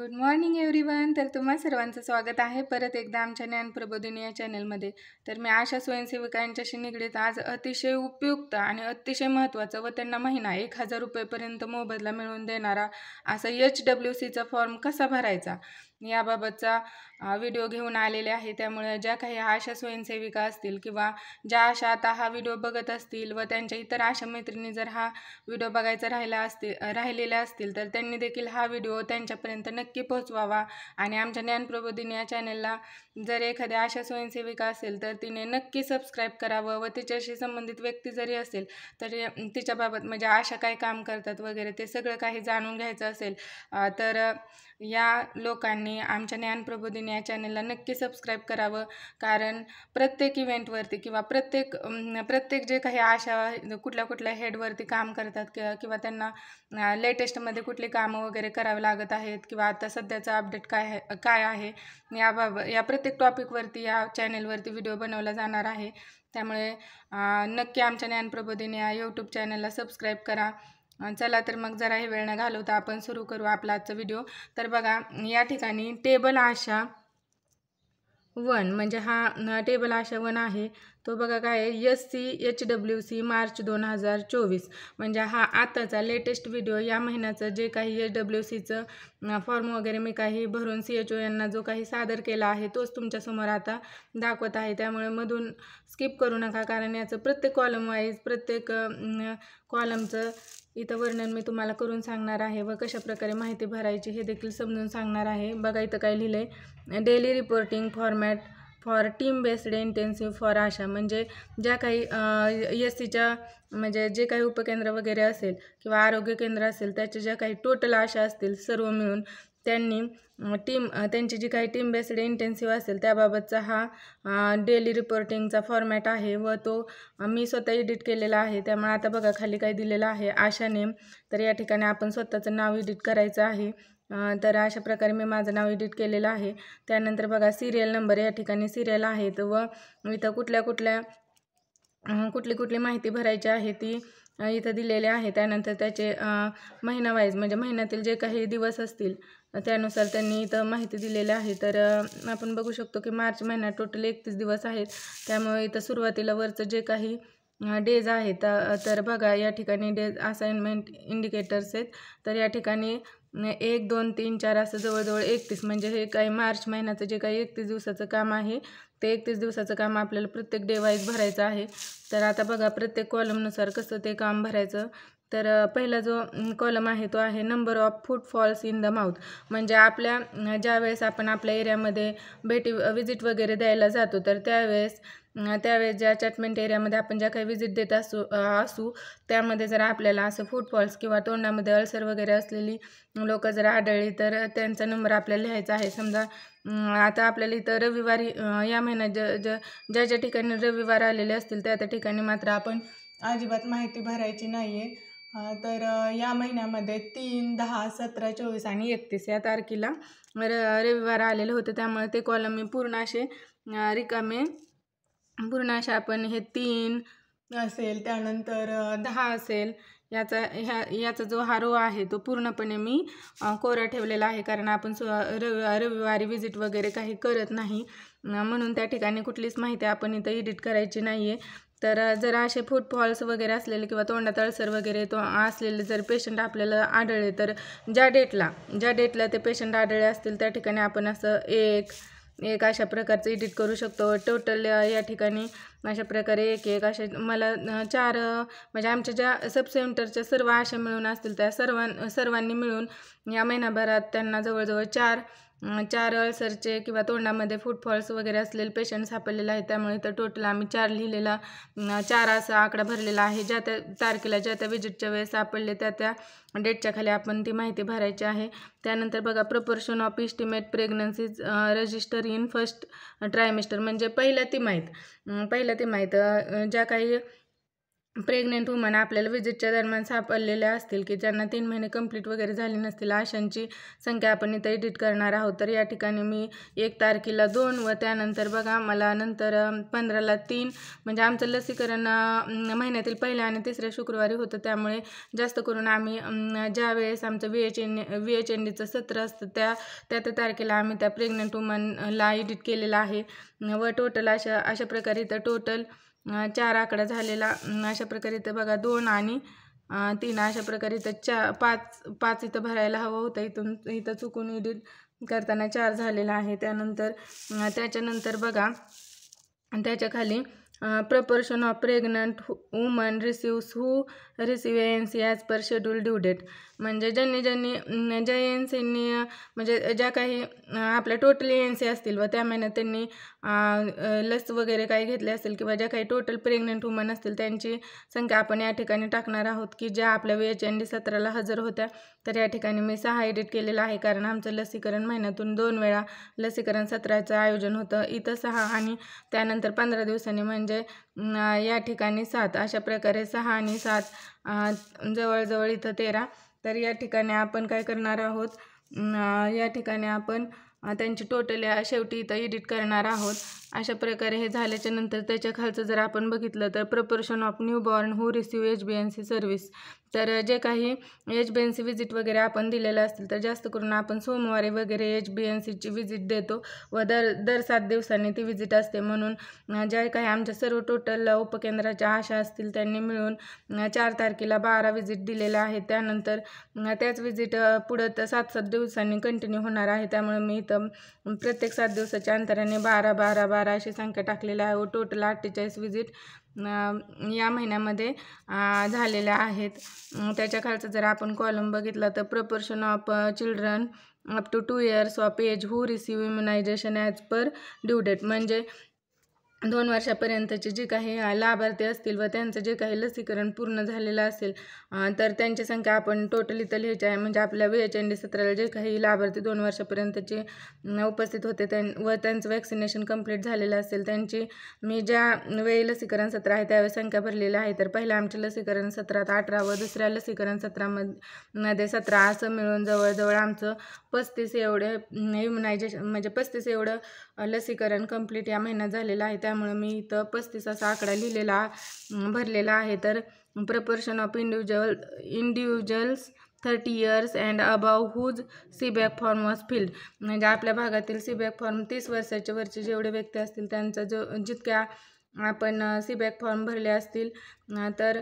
Good morning everyone. तर तुम्हा सर्वांचं स्वागत आहे परत एकदा आमच्या ज्ञानप्रबोधिनी या चॅनलमध्ये. तर मी आशा स्वयंसेविकांच्याशी निगडीत आज अतिशय उपयुक्त आणि अतिशय महत्त्वाचं व त्यांना महिना 1000 रुपयेपर्यंत मोबदला मिळवून देणारा असा HWCचा फॉर्म कसा भरायचा याबाबतचा व्हिडिओ घेऊन आलेले आहे. त्यामुळे ज्या काही आशा स्वयंसेविका असतील किंवा ज्या आशा आता हा व्हिडिओ बघत असतील व त्यांच्या इतर आशा मैत्रिणी जर हा व्हिडिओ बघायचा राहिलेल्या असतील तर त्यांनी देखील हा व्हिडिओ त्यांच्यापर्यंत नक्की पोहोचवावा. आणि आमच्या ज्ञानप्रबोधिनी या चॅनलला जर एखाद्या आशा स्वयंसेविका असेल तर तिने नक्की सबस्क्राईब करावं व तिच्याशी संबंधित व्यक्ती जरी असेल तर तिच्याबाबत म्हणजे आशा काय काम करतात वगैरे ते सगळं काही जाणून घ्यायचं असेल तर या लोकांनी आमच्या ज्ञानप्रबोधिनी या चॅनलला नक्की सबस्क्राईब करावं. कारण प्रत्येक इव्हेंटवरती किंवा प्रत्येक जे काही आशा कुठल्या हेडवरती काम करतात किंवा त्यांना लेटेस्टमध्ये कुठली कामं वगैरे करावी लागत आहेत किंवा आता सध्याचा अपडेट काय आहे या प्रत्येक टॉपिकवरती या चॅनलवरती व्हिडिओ बनवला जाणार आहे. त्यामुळे नक्की आमच्या ज्ञानप्रबोधिनी या यूट्यूब चॅनलला सबस्क्राईब करा. चला तर मग जरा हे वेळ न घालवता आपण सुरू करू आपला आजचा व्हिडिओ. तर बघा या ठिकाणी टेबल आशा 1 म्हणजे हा टेबल आशा 1 आहे तो बघा काय आहे SCHWC मार्च 2024 म्हणजे हा आताचा लेटेस्ट व्हिडिओ या महिन्याचं जे काही HWCचं फॉर्म वगैरे मी काही भरून CHO यांना जो काही सादर केला आहे तोच तुमच्यासमोर आता दाखवत आहे. त्यामुळे मधून स्किप करू नका कारण याचं प्रत्येक कॉलम वाईज प्रत्येक कॉलमचं इथं वर्णन मी तुम्हाला करून सांगणार आहे व कशा प्रकारे माहिती भरायची हे देखील समजून सांगणार आहे. बघा इथं काय लिहिलं आहे daily reporting format for team based intensive for ASHA म्हणजे ज्या काही SCच्या म्हणजे जे काही उपकेंद्र वगैरे असेल किंवा आरोग्य केंद्र असेल त्याच्या ज्या काही टोटल आशा असतील सर्व मिळून त्यांनी त्यांची जी काही टीम बेस्ड इंटेन्सिव्ह असेल त्याबाबतचा हा डेली रिपोर्टिंगचा फॉर्मॅट आहे व तो मी स्वतः एडिट केलेला आहे. त्यामुळे आता बघा खाली काय दिलेलं आहे आशा नेम. तर या ठिकाणी आपण स्वतःचं नाव एडिट करायचं आहे. तर अशा प्रकारे मी माझं नाव एडिट केलेलं आहे. त्यानंतर बघा सिरियल नंबर या ठिकाणी सिरियल आहेत व इथं कुठली माहिती भरायची आहे ती इथं दिलेले आहे. त्यानंतर त्याचे महिना वाईज म्हणजे महिन्यातील जे काही दिवस असतील त्यानुसार त्यांनी इथं माहिती दिलेली आहे. तर आपण बघू शकतो की मार्च महिन्यात टोटल 31 दिवस आहेत. त्यामुळे इथं सुरुवातीला वरचं जे काही डेज आहेत तर बघा या ठिकाणी डेज असाइनमेंट इंडिकेटर्स आहेत. तर या ठिकाणी 1 2 3 4 असं जवळजवळ 31 म्हणजे हे काही मार्च महिन्याचं जे काही 31 दिवसाचं काम आहे ते 31 दिवसाचं काम आपल्याला प्रत्येक डे वाईज भरायचं आहे. तर आता बघा प्रत्येक कॉलमनुसार कसं ते काम भरायचं. तर पहिला जो कॉलम आहे तो आहे number of footfalls in the mouth म्हणजे आपल्या ज्यावेळेस आपण आपल्या एरियामध्ये विजिट वगैरे द्यायला जातो तर त्यावेळेस ज्या चॅटमेंट एरियामध्ये आपण ज्या काही विजिट देत असू त्यामध्ये जर आपल्याला असं फुटफॉल्स किंवा तोंडामध्ये अल्सर वगैरे असलेली लोक जर आढळली तर त्यांचा नंबर आपल्याला लिहायचा आहे. समजा आता आपल्याला इथं रविवारी या महिन्यात ज्या ठिकाणी रविवार आलेले असतील त्या ठिकाणी मात्र आपण अजिबात माहिती भरायची नाही आहे. तर या महिन्यामध्ये 3, 10, 17, 24 आणि 31 या तारखेला रविवार आलेले होते. त्यामुळे ते कॉलम मी पूर्ण असे रिकामे पूर्ण अशा आपण हे 3 असेल त्यानंतर 10 असेल याचा जो हा रो आहे तो पूर्णपणे मी कोरा ठेवलेला आहे. कारण आपण रविवारी विजिट वगैरे काही करत नाही म्हणून त्या ठिकाणी कुठलीच माहिती आपण इथं एडिट करायची नाही आहे. तर जर असे फुटफॉल्स वगैरे असलेले किंवा तोंडात अळसर वगैरे असलेले जर पेशंट आपल्याला आढळले तर ज्या डेटला ते पेशंट आढळले असतील त्या ठिकाणी आपण असं एक अशा प्रकारचं एडिट करू शकतो. टोटल या ठिकाणी अशा प्रकारे एक अशा मला 4 म्हणजे आमच्या ज्या सब सेंटरच्या सर्व आशा मिळून असतील त्या सर्वांनी मिळून या महिनाभरात त्यांना जवळजवळ 4 अल्सरचे किंवा तोंडामध्ये फुटफॉल्स वगैरे असलेले पेशंट सापडलेले आहेत. त्यामुळे तर टोटल आम्ही 4 लिहिलेला 4 असा आकडा भरलेला आहे. ज्या त्या तारखेला ज्या त्या विजिटच्या वेळेस सापडले त्या डेटच्या खाली आपण ती माहिती भरायची आहे. त्यानंतर बघा proportion of estimate pregnancies register in first trimester म्हणजे पहिल्या तिमाहीत ज्या काही प्रेग्नेंट वुमन आपल्याला विजिटच्या दरम्यान सापडलेल्या असतील की ज्यांना 3 महिने कंप्लीट वगैरे झाले नसतील, अशांची संख्या आपण इथं एडिट करणार आहोत. तर या ठिकाणी मी 1 तारखेला 2 व त्यानंतर बघा मला नंतर 15ला 3 म्हणजे आमचं लसीकरण महिन्यातील पहिल्या आणि तिसऱ्या शुक्रवारी होतं. त्यामुळे जास्त करून आम्ही ज्या वेळेस आमचं VHNDचं सत्र असतं त्या तारखेला आम्ही त्या प्रेग्नेंट वुमनला एडिट केलेलं आहे. व टोटल अशा प्रकारे इथं टोटल 4 आकडा झालेला. अशा प्रकारे इथं बघा 2 आणि 3 अशा प्रकारे इथं 5 इथं भरायला हवं होतं. इथं चुकून एडिट करताना 4 झालेला आहे. त्याच्यानंतर बघा त्याच्या खाली proportion of pregnant woman receive ANC as per schedule due date. म्हणजे ज्या ANC म्हणजे ज्या काही आपल्या टोटल ANC असतील व त्या महिन्यात त्यांनी लस वगैरे काही घेतले असेल किंवा ज्या काही टोटल प्रेग्नंट वुमन असतील त्यांची संख्या आपण या ठिकाणी टाकणार आहोत की ज्या आपल्या VHND सत्राला हजर होत्या. तर या ठिकाणी मी 6 एडिट केलेलं आहे कारण आमचं लसीकरण महिन्यातून 2 वेळा लसीकरण सत्राचं आयोजन होतं. इथं 6 आणि त्यानंतर 15 दिवसांनी म्हणजे या ठिकाणी 7 अशा प्रकारे 6 आणि 7 जवळजवळ इथं 13. तर या ठिकाणी आपण काय करणार आहोत, या ठिकाणी आपण त्यांची टोटल शेवटी इथं एडिट करणार आहोत. अशा प्रकारे हे झाल्याच्या नंतर त्याच्या खालचं जर आपण बघितलं तर proportion of newborn who receive HbA1c service. तर जे काही HbA1c विजिट वगैरे आपण दिलेलं असतील तर जास्त करून आपण सोमवारी वगैरे HbA1cची विजिट देतो व दर 7 दिवसांनी ती विजिट असते. म्हणून ज्या काही आमच्या सर्व टोटल उपकेंद्राच्या आशा असतील त्यांनी मिळून 4 तारखेला 12 विजिट दिलेल्या आहेत. त्यानंतर त्याच विजिट पुढं 7 दिवसांनी कंटिन्यू होणार आहे. त्यामुळे मी इथं प्रत्येक 7 दिवसाच्या अंतराने 12 अशी संख्या टाकलेली आहे व टोटल 48 विजिट या महिन्यामध्ये झालेल्या आहेत. त्याच्या खालचं जर आपण कॉलम बघितला तर proportion of children up to 2 years of age who receive immunisation as per due date. म्हणजे 2 वर्षापर्यंतचे जे काही लाभार्थी असतील व त्यांचं जे काही लसीकरण पूर्ण झालेलं असेल तर त्यांची संख्या आपण टोटल इथं लिहायची आहे. म्हणजे आपल्या VHND सत्राला जे काही लाभार्थी 2 वर्षापर्यंतचे उपस्थित होते व त्यांचं वॅक्सिनेशन कंप्लीट झालेलं असेल त्यांची मी ज्या वेळी लसीकरण सत्र आहे त्यावेळी संख्या भरलेली आहे. तर पहिल्या आमच्या लसीकरण सत्रात 18 व दुसऱ्या लसीकरण सत्रामध्ये 17 असं मिळून जवळजवळ आमचं 35 एवढे इम्युनायझेशन म्हणजे 35 एवढं लसीकरण कंप्लीट या महिन्यात झालेलं आहे. त्यामुळे मी इथं 35 असा आकडा भरलेला आहे. तर proportion of individuals 30 years and above whose CBAC form was filled. म्हणजे आपल्या भागातील सीबॅक फॉर्म 30 वर्षाच्या वरचे जेवढे व्यक्ती असतील त्यांचा जितक्या आपण सीबॅक फॉर्म भरले असतील तर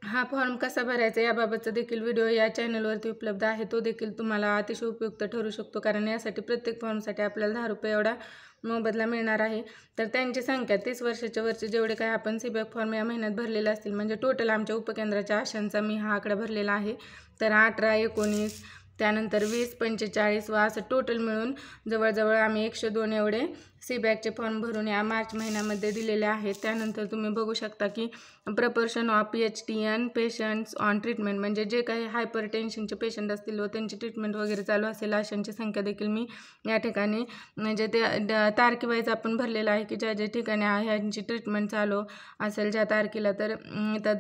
हा फॉर्म कसा भरायचा याबाबतचा देखील व्हिडिओ या चॅनलवरती उपलब्ध आहे. तो देखील तुम्हाला अतिशय उपयुक्त ठरू शकतो कारण यासाठी प्रत्येक फॉर्मसाठी आपल्याला 10 रुपये एवढा मोबदला मिळणार आहे. तर त्यांची संख्या 30 वर्षाच्या वरचे जेवढे काही आपण सीबॅक फॉर्म या महिन्यात भरलेले असतील म्हणजे टोटल आमच्या उपकेंद्राच्या आशांचा मी हा आकडा भरलेला आहे. तर 18, 19 त्यानंतर 20, 45 व असं टोटल मिळून जवळजवळ आम्ही 102 एवढे सीबॅकचे फॉर्म भरून या मार्च महिन्यामध्ये दिलेले आहेत. त्यानंतर तुम्ही बघू शकता की proportion of HTN patients on treatment म्हणजे जे काही हायपर टेन्शनचे पेशंट असतील व त्यांची ट्रीटमेंट वगैरे चालू असेल अशांची संख्या देखील मी या ठिकाणी म्हणजे ते तारखेवाईज आपण भरलेलं आहे की ज्या ठिकाणी ह्यांची ट्रीटमेंट चालू असेल ज्या तारखेला. तर इथं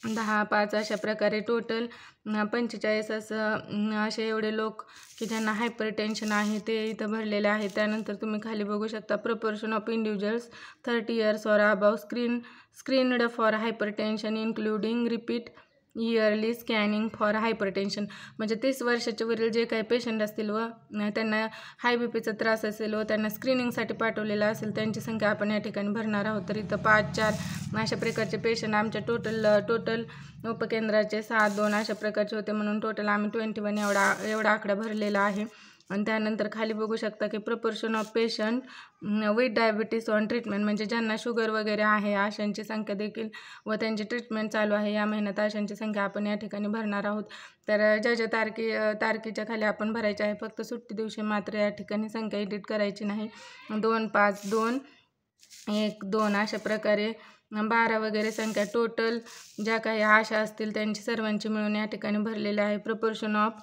10, 5 अशा प्रकारे टोटल 45 असे एवढे लोक की ज्यांना हायपर टेन्शन आहे ते इथं भरलेले आहे. त्यानंतर तुम्ही खाली बघू शकता proportion of individuals 30 years or above screened for hyper tension including repeat yearly scanning for hyper tension. म्हणजे 30 वर्षाच्या वरील जे काही पेशंट असतील व त्यांना हाय BPचा त्रास असेल व त्यांना स्क्रीनिंगसाठी पाठवलेला असेल त्यांची संख्या आपण या ठिकाणी भरणार आहोत. तर इथं 5, 4 अशा प्रकारचे पेशंट आमच्या टोटल उपकेंद्राचे 7, 2 अशा प्रकारचे होते. म्हणून टोटल आम्ही 21 एवढा आकडा भरलेला आहे. आणि त्यानंतर खाली बघू शकता की proportion of patient with diabetes on treatment म्हणजे ज्यांना शुगर वगैरे आहे अशांची संख्या देखील व त्यांची ट्रीटमेंट चालू आहे या महिन्यात अशांची संख्या आपण या ठिकाणी भरणार आहोत. तर ज्या तारखेच्या खाली आपण भरायचे आहे फक्त सुट्टी दिवशी मात्र या ठिकाणी संख्या एडिट करायची नाही. 2, 5, 2, 1, 2 अशा प्रकारे 12 वगैरे संख्या टोटल ज्या काही आशा असतील त्यांची सर्वांची मिळून या ठिकाणी भरलेल्या आहे. Proportion of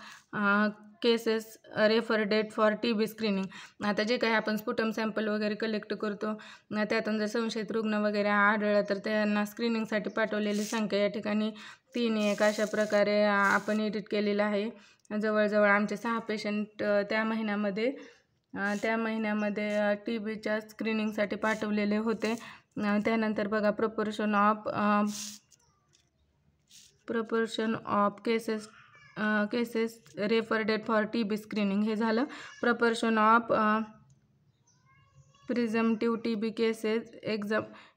cases referred for TB screening. आता जे काही आपण स्पुटम सॅम्पल वगैरे कलेक्ट करतो, त्यातून जर संशयित रुग्ण वगैरे आढळला तर त्यांना स्क्रीनिंगसाठी पाठवलेली संख्या या ठिकाणी 3-1 अशा प्रकारे आपण एडिट केलेलं आहे. जवळजवळ आमचे 6 पेशंट त्या महिन्यामध्ये TBच्या स्क्रीनिंगसाठी पाठवलेले होते. त्यानंतर बघा proportion of cases referred for TB screening हे झालं. Proportion of presumptive TB cases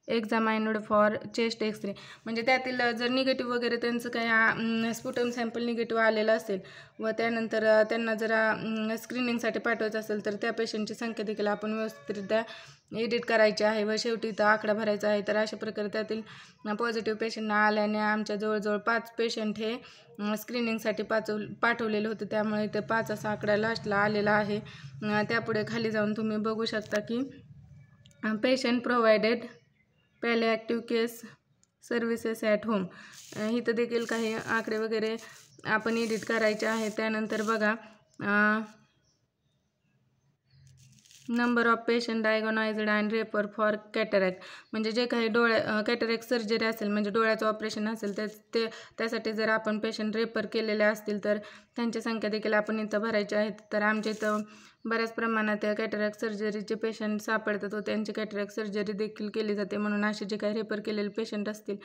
examined for chest X ray, म्हणजे त्यातील जर निगेटिव्ह वगैरे त्यांचं काही स्पुटम सॅम्पल निगेटिव्ह आलेलं असेल व त्यानंतर त्यांना जरा स्क्रीनिंगसाठी पाठवायचं असेल तर त्या पेशंटची संख्या देखील आपण व्यवस्थितरित्या एडिट करायची आहे व शेवटी इथं आकडा भरायचा आहे. तर अशा प्रकारे त्यातील पॉझिटिव्ह पेशंटना आल्याने आमच्या जवळजवळ 5 पेशंट हे स्क्रीनिंगसाठी पाठवलेले होते, त्यामुळे इथे 5 असा आकडा लास्टला आलेला आहे. त्यापुढे खाली जाऊन तुम्ही बघू शकता की patient provided palliative case services at home, इथं देखील काही आकडे वगैरे आपण एडिट करायचे आहे. त्यानंतर बघा number of patient diagnosed and refer for cataract, म्हणजे जे काही कॅटरॅक्ट सर्जरी असेल म्हणजे डोळ्याचं ऑपरेशन असेल त्यासाठी जर आपण पेशंट रेफर केलेले असतील तर त्यांची संख्या देखील आपण इथं भरायची आहेत. तर आमच्या इथं बऱ्याच प्रमाणात कॅटरॅक्ट सर्जरीचे पेशंट सापडतात व त्यांची कॅटरॅक्ट सर्जरी देखील केली जाते, म्हणून असे जे काही रेफर केलेले पेशंट असतील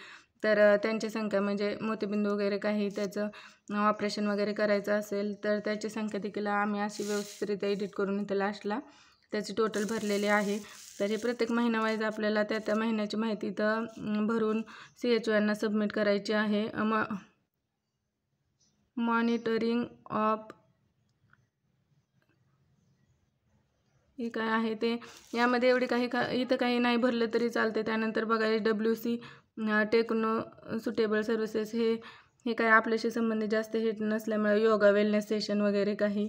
तर त्यांची संख्या म्हणजे मोतीबिंदू वगैरे काही त्याचं ऑपरेशन वगैरे करायचं असेल तर त्याची संख्या देखील आम्ही अशी व्यवस्थितरित्या एडिट करून इथं लास्टला त्याची टोटल भरलेली आहे. तर हे प्रत्येक महिनावाईज आपल्याला त्या महिन्याची माहिती तर भरून CHO यांना सबमिट करायची आहे. मॉनिटरिंग ऑफ हे काय आहे ते यामध्ये एवढी इथं काही नाही भरलं तरी चालते. त्यानंतर बघा HWC टेक्नो सुटेबल सर्व्हिसेस हे काय आपल्याशी संबंधित जास्त हिट नसल्यामुळे योगा वेलनेस सेशन वगैरे काही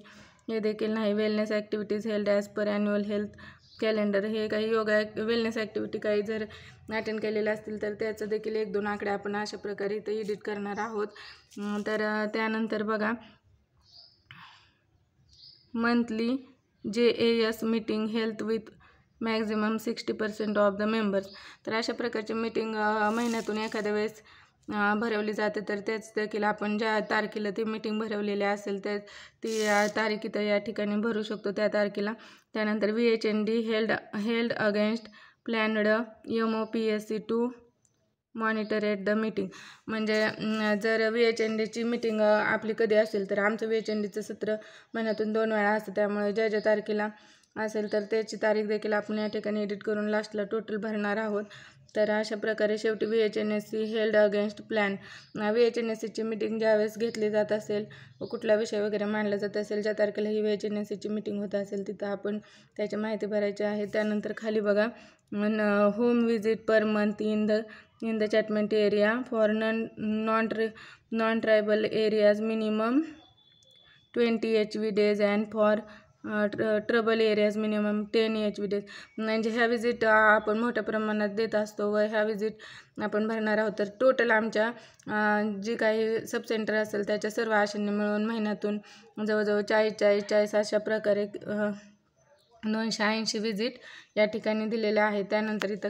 हे देखील नाही. Wellness activities held as per annual health calendar, हे काही योगा वेलनेस ॲक्टिव्हिटी काही जर अटेंड केलेले असतील तर त्याचं देखील 1-2 आकडे आपण अशा प्रकारे इथं एडिट करणार आहोत. तर त्यानंतर बघा monthly JAS meeting health with maximum 60% of the members, तर अशा प्रकारची मीटिंग महिन्यातून एखाद्या वेळेस भरवली जाते. तर तेच देखील आपण ज्या तारखेला ती मीटिंग भरवलेली असेल ती तारीख इथं या ठिकाणी भरू शकतो त्या तारखेला. त्यानंतर VHND held against planned MOPSC to monitor at the meeting, म्हणजे जर VHNDची मीटिंग आपली कधी असेल तर आमचं VHNDचं सत्र महिन्यातून 2 वेळा असतं, त्यामुळे ज्या तारखेला असेल तर त्याची तारीख देखील आपण या ठिकाणी एडिट करून लास्टला टोटल भरणार आहोत. तर अशा प्रकारे शेवटी VHNSC हेल्ड अगेन्स्ट प्लॅन, VHNSCची मीटिंग ज्यावेळेस घेतली जात असेल व कुठला विषय वगैरे मांडला जात असेल ज्या तारखेला ही VHNSCची मीटिंग होत असेल तिथं आपण त्याची माहिती भरायची आहे. त्यानंतर खाली बघा home visit per month in the catchment area for non tribal areas minimum 20 HV days and for tribal areas minimum 10 HV days, म्हणजे ह्या विजिट आपण मोठ्या प्रमाणात देत असतो व ह्या विजिट आपण भरणार आहोत. तर टोटल आमच्या जी काही सब सेंटर असेल त्याच्या सर्व आशेंनी मिळून महिन्यातून जवळजवळ 40 अशा प्रकारे 280 विजिट या ठिकाणी दिलेल्या आहेत. त्यानंतर इथं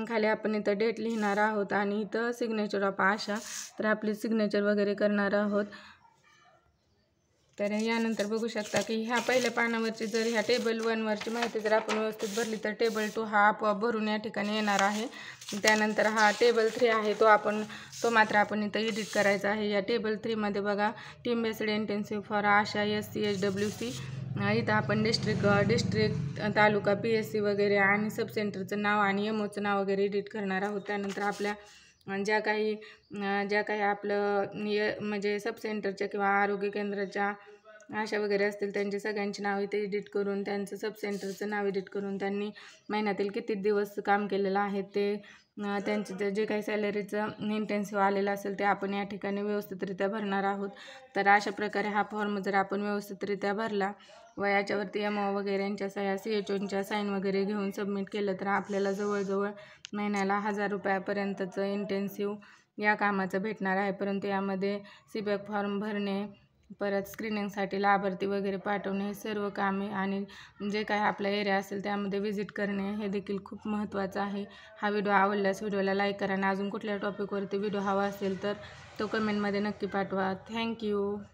खाली आपण इथं डेट लिहिणार आहोत आणि इथं सिग्नेचर ऑफ आशा, तर आपली सिग्नेचर वगैरे करणार आहोत. तर यानंतर बघू शकता की ह्या पहिल्या पानावरची जर ह्या टेबल 1 वरची माहिती जर आपण व्यवस्थित भरली तर टेबल 2 हा आपोआप भरून या ठिकाणी येणार आहे. त्यानंतर हा टेबल 3 आहे तो मात्र आपण इथं एडिट करायचा आहे. या टेबल 3 मध्ये बघा team based intensive for Asha SC HWC, इथं आपण डिस्ट्रिक्ट तालुका PSC वगैरे आणि सब सेंटरचं नाव आणि MOचं नाव वगैरे एडिट करणार आहोत. त्यानंतर आपल्या ज्या काही आपलं म्हणजे सब सेंटरच्या किंवा आरोग्य केंद्राच्या आशा वगैरे असतील त्यांची सगळ्यांची नाव इथे एडिट करून त्यांचं सब सेंटरचं नाव एडिट करून त्यांनी महिन्यातील किती दिवस काम केलेलं आहे ते त्यांचं जे काही सॅलरीचं इंटेन्सिव्ह आलेलं असेल ते आपण या ठिकाणी व्यवस्थितरित्या भरणार आहोत. तर अशा प्रकारे हा फॉर्म जर आपण व्यवस्थितरित्या भरला व याच्यावरती MO वगैरे यांच्या सह्या CHOच्या साईन वगैरे घेऊन सबमिट केलं तर आपल्याला जवळजवळ महिन्याला 1000 रुपयापर्यंतचं इंटेन्सिव्ह या कामाचं भेटणार आहे. परंतु यामध्ये CBAC फॉर्म भरणे, परत स्क्रीनिंगसाठी लाभार्थी वगैरे पाठवणे, हे सर्व कामे आणि जे काही आपला एरिया असेल त्यामध्ये व्हिजिट करणे हे देखील खूप महत्त्वाचं आहे. हा व्हिडिओ आवडल्यास व्हिडिओला लाईक करा आणि अजून कुठल्या टॉपिकवरती व्हिडिओ हवा असेल तर तो कमेंटमध्ये नक्की पाठवा. थँक्यू.